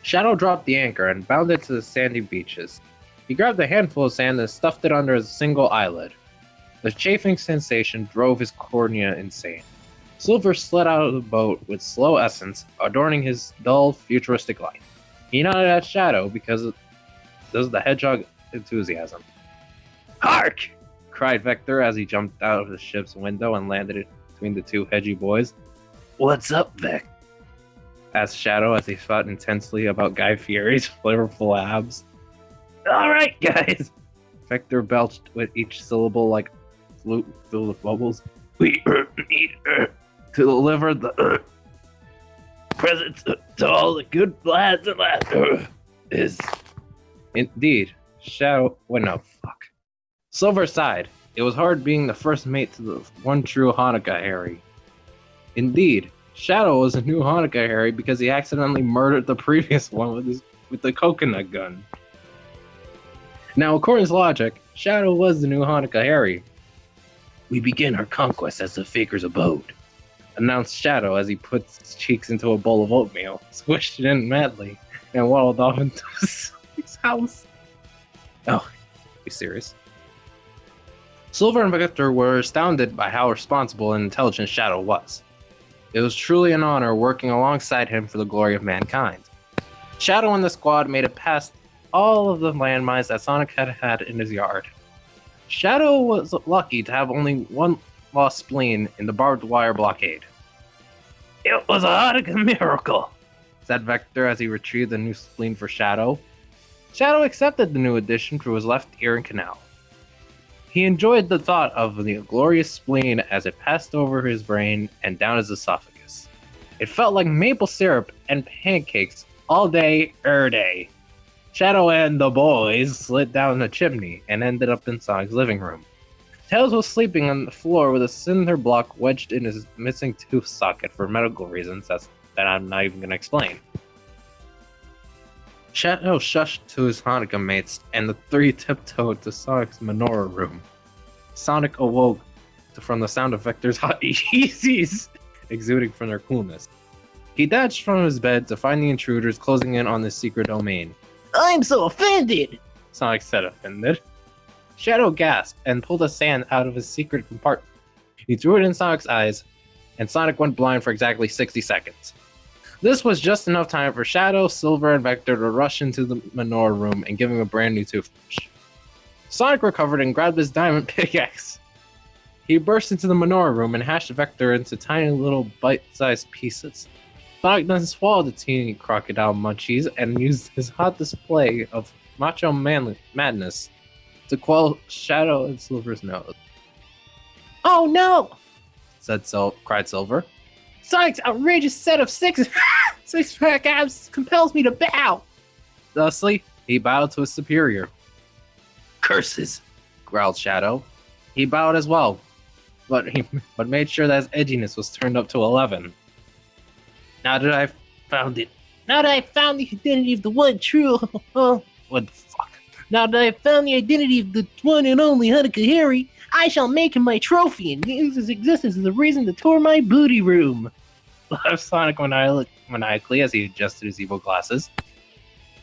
Shadow dropped the anchor and bounded to the sandy beaches. He grabbed a handful of sand and stuffed it under a single eyelid. The chafing sensation drove his cornea insane. Silver slid out of the boat with slow essence, adorning his dull, futuristic life. He nodded at Shadow because this is the Hedgehog enthusiasm. "Hark!" cried Vector as he jumped out of the ship's window and landed between the two hedgy boys. "What's up, Vec?" asked Shadow as he thought intensely about Guy Fieri's flavorful abs. "Alright, guys!" Vector belched with each syllable like flute filled with bubbles. "We need to deliver the presents to all the good lads and lads. Is indeed." Shadow went up. Fuck. Silver sighed. It was hard being the first mate to the one true Hanukkah Harry. Indeed, Shadow was a new Hanukkah Harry because he accidentally murdered the previous one with the coconut gun. Now, according to logic, Shadow was the new Hanukkah Harry. "We begin our conquest as the Faker's abode," announced Shadow as he put his cheeks into a bowl of oatmeal, squished it in madly, and waddled off into his house. Oh, you serious? Silver and Victor were astounded by how responsible and intelligent Shadow was. It was truly an honor working alongside him for the glory of mankind. Shadow and the squad made it past all of the landmines that Sonic had in his yard. Shadow was lucky to have only one lost spleen in the barbed wire blockade. "It was a Hanukkah miracle," said Vector as he retrieved a new spleen for Shadow. Shadow accepted the new addition through his left ear and canal. He enjoyed the thought of the glorious spleen as it passed over his brain and down his esophagus. It felt like maple syrup and pancakes all day, day. Shadow and the boys slid down the chimney and ended up in Sonic's living room. Tails was sleeping on the floor with a cinder block wedged in his missing tooth socket for medical reasons that I'm not even going to explain. Shadow shushed to his Hanukkah mates, and the three tiptoed to Sonic's menorah room. Sonic awoke from the sound of Vector's hot Yeezys exuding from their coolness. He dashed from his bed to find the intruders closing in on his secret domain. "I'm so offended!" Sonic said, offended. Shadow gasped and pulled a sand out of his secret compartment. He threw it in Sonic's eyes, and Sonic went blind for exactly 60 seconds. This was just enough time for Shadow, Silver, and Vector to rush into the menorah room and give him a brand new toothbrush. Sonic recovered and grabbed his diamond pickaxe. He burst into the menorah room and hashed Vector into tiny little bite-sized pieces. Sonic then swallowed the teeny crocodile munchies and used his hot display of macho madness to quell Shadow and Silver's nose. "Oh no!" cried Silver. "Sonic's outrageous set of six-pack abs compels me to bow!" Thusly, he bowed to his superior. "Curses!" growled Shadow. He bowed as well, but made sure that his edginess was turned up to 11. Now that I found the identity of the one true... what the fuck? Now that I found the identity of the one and only Hanukkah Harry, I shall make him my trophy and use his existence as a reason to tour my booty room," laughed Sonic maniacally as he adjusted his evil glasses.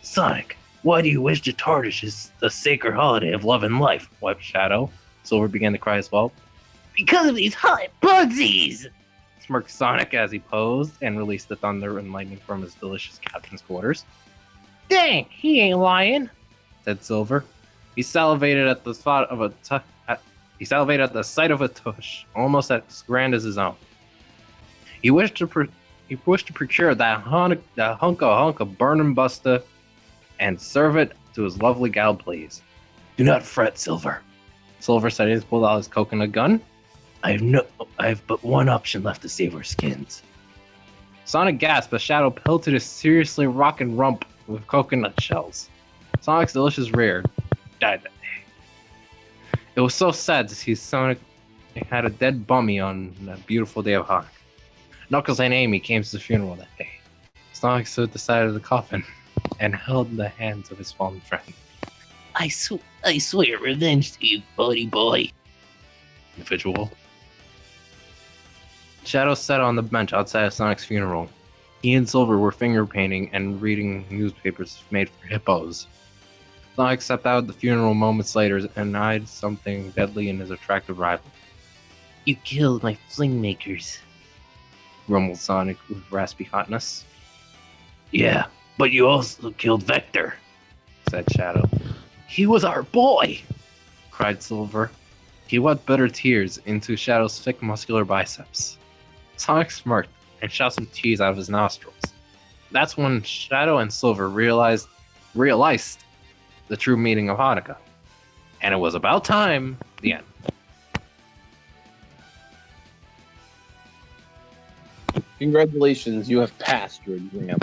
"Sonic, why do you wish to tarnish the sacred holiday of love and life?" wept Shadow. Silver began to cry as well. "Because of these hot bugsies!" smirked Sonic as he posed and released the thunder and lightning from his delicious captain's quarters. "Dang, he ain't lying," said Silver. He salivated at the thought of the sight of a tush, almost as grand as his own. He wished to procure that hunk of burnin' buster and serve it to his lovely gal, please. "Do not fret, Silver," Silver said as he pulled out his coconut gun. I have but one option left to save our skins." Sonic gasped as Shadow pelted his seriously rockin' rump with coconut shells. Sonic's delicious rear died that day. It was so sad to see Sonic had a dead bummy on that beautiful day of Hanukkah. Knuckles and Amy came to the funeral that day. Sonic stood at the side of the coffin and held the hands of his fallen friend. I swear revenge to you, buddy boy." Individual. Shadow sat on the bench outside of Sonic's funeral. He and Silver were finger painting and reading newspapers made for hippos. Sonic stepped out at the funeral moments later and eyed something deadly in his attractive rival. You killed my fling makers, grumbled Sonic with raspy hotness. Yeah, but you also killed Vector, said Shadow. He was our boy, cried Silver. He wept bitter tears into Shadow's thick muscular biceps. Sonic smirked and shot some cheese out of his nostrils. That's when Shadow and Silver realized the true meaning of Hanukkah. And it was about time. The end. Congratulations, you have passed your exam.